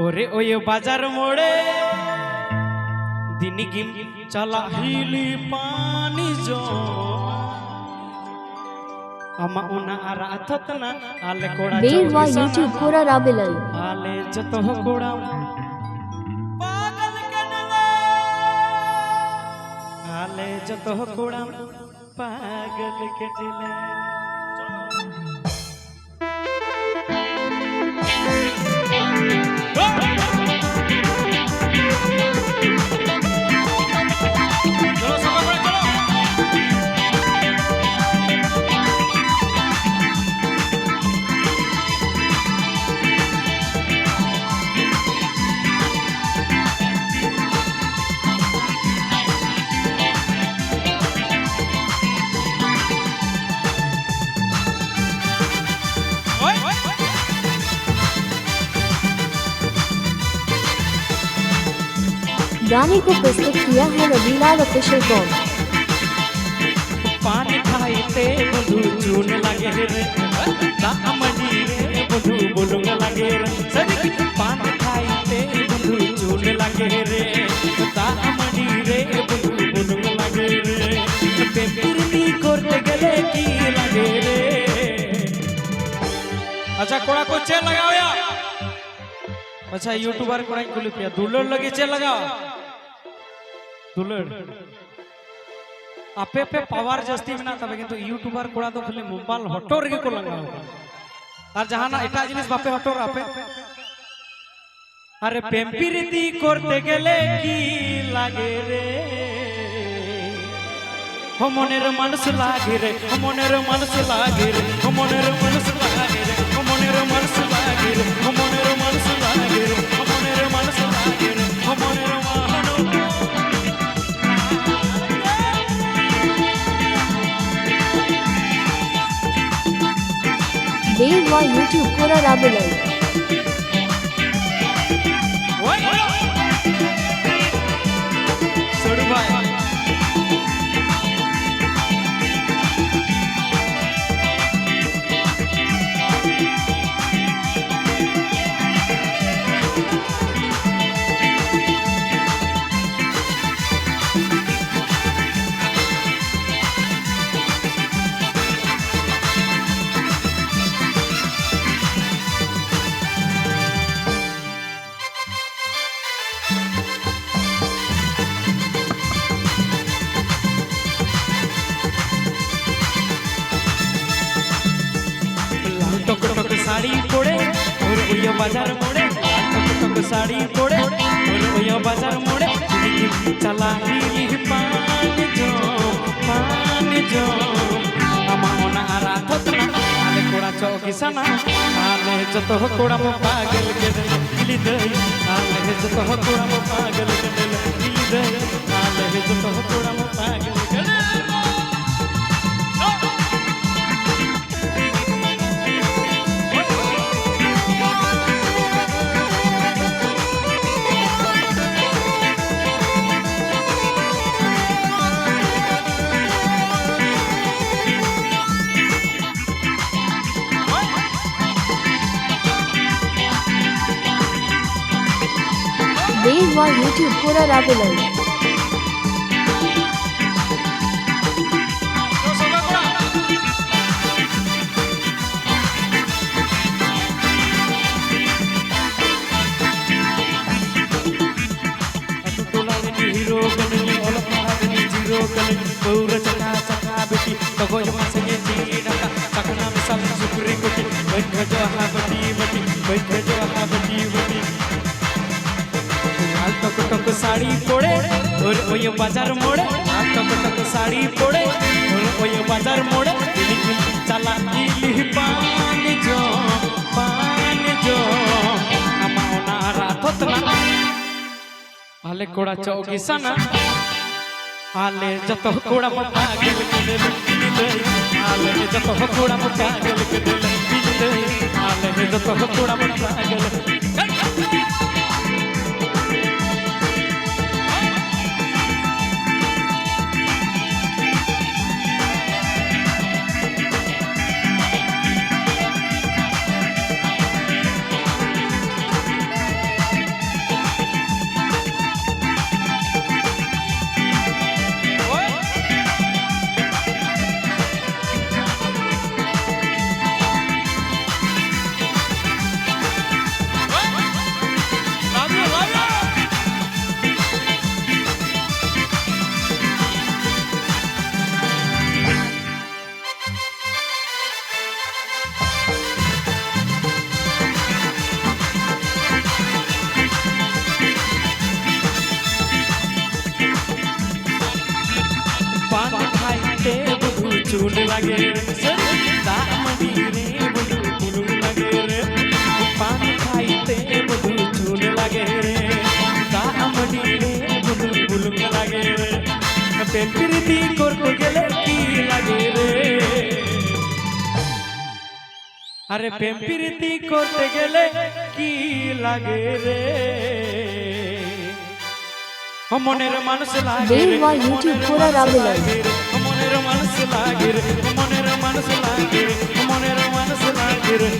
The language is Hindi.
ओरे ओये बाजार मोड़े दिन गिम चला हिली पानी जो अमा उना आराथतना आले कोड़ा बेवा यूट्यूब कोरा राबिलल आले जतो कोड़ा पागल कनले आले जतो कोड़ा पागल कनले गाने को प्रस्तुत किया है रविलाल ऑफिशियल कॉम। पानी खाइते बधु चून लागे रे दामनी रे बधु बोलुंग लागे रे सरी पानी खाइते बधु चून लागे रे दामनी रे बधु बोलुंग लागे रे पेपिरनी करते गले की लागे रे। अच्छा कोड़ा को चेल लगाओ या अच्छा यूट्यूबर कोड़ा कुल पिया दुलर लगे चेल लगाओ दुलर आपे पे पावर जस्ती में ना तबे किंतु यूट्यूबर कोड़ा तो खाली मोबाइल हटोर के को लगाओ और जहां ना एटा जिनिस बापे हटोर आपे अरे पेम्पिरिती करते गेले की लागे रे हो मनेर मानुष लागे रे हो मनेर मानुष लागे रे हो मनेर मानुष लागे रे हो मनेर मानुष लागे रे हो मनेर मानुष लागे रे हो मनेर मानुष लागे रे हो मनेर बेवा यूट्यूब कोरा राबिलल सोडू भाई साड़ी पोड़े और ओया बाजार मोड़े टक साड़ी पोड़े और ओया बाजार मोड़े चला ही पान जो अमा ओना आराधना आले कोड़ा चौकिसना आले जतो कोड़ा मो पागल के दिली दे आले जतो कोड़ा मो पागल के दिली दे आले जतो कोड़ा मो पागल के बेवा यूट्यूब कोरा राबिलल हीरो कनली ओल पहाड़नी जीरो कनली पूरा चका चका बेटी तो गोय मासे ये चीड़ा का चकना में सब सुकरी कोटी बैठ जो हा बटी बटी बैठ जो हा बटी बटी हाल टक साड़ी पोड़े और ओये बाजार मोड़े हाल टक साड़ी पोड़े और ओये बाजार मोड़े दिल्ली चला दिल्ली पान जो अमा ओना रातोतना आले कोड़ा चौकी सना आले जतो कोड़ा मोटा गेल के दिले आले जतो कोड़ा मोटा गेल के दिले आले जतो कोड़ा मोटा गेल চুন লাগে রে দামড়ি রে বন্ধু বুলুম লাগে রে পান খাইতে বন্ধু চুন লাগে রে দামড়ি রে বন্ধু বুলুম লাগে রে প্রেম প্রীতি করতে গেলে কি লাগে রে আরে প্রেম প্রীতি করতে গেলে কি লাগে রে মনের মানুষ লাগে রে Deva YouTube pura Ragular. মনের মানুষ লাগে রে মনের মানুষ লাগে রে মনের মানুষ লাগে রে